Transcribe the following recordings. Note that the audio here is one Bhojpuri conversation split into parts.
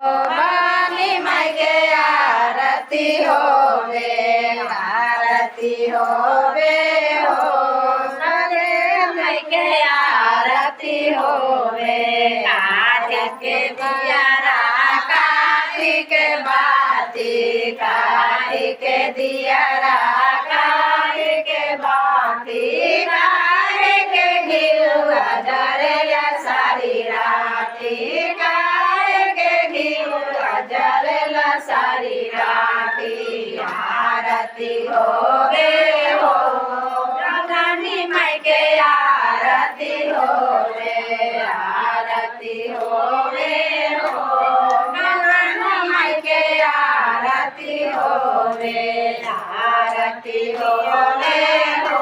भवानी माई के आरती होवे, आरती होवे हो। सगे माई के आरती होवे, कार्तिक दियारा कार्तिक बाती, कार्तिक दियारा कार्तिक बाती, कार्तिक घिउआ जरेला सारी राती, जरेला सारी राती। आरती होवे हो, रानी माई के आरती होवे, आरती होवे हो। रानी माई के आरती होवे, आरती होवे हो।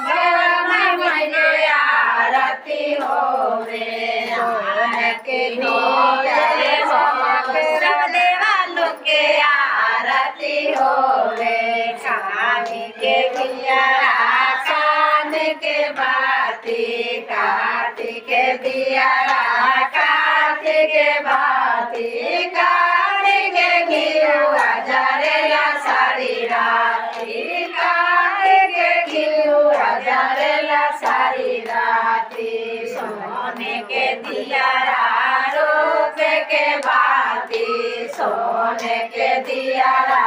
रानी माई के आरती होवे, आरती होवे हो। के आरती होवे, कानी के दियारा कान के बाती, कार्तिक दियारा कार्तिक बाती, कार्तिक घिउआ जरेला सारी राती, कार्तिक घिउआ जरेला सारी राती। सोने के दियारा रूप के बाती, सोने के दियारा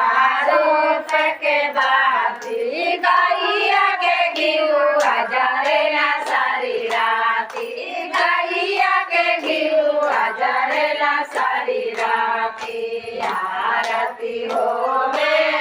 रूप के बाती, गैया के घिउआ जरेला सारी राती, गैया के घिउआ जरेला सारी राती। आरती होवे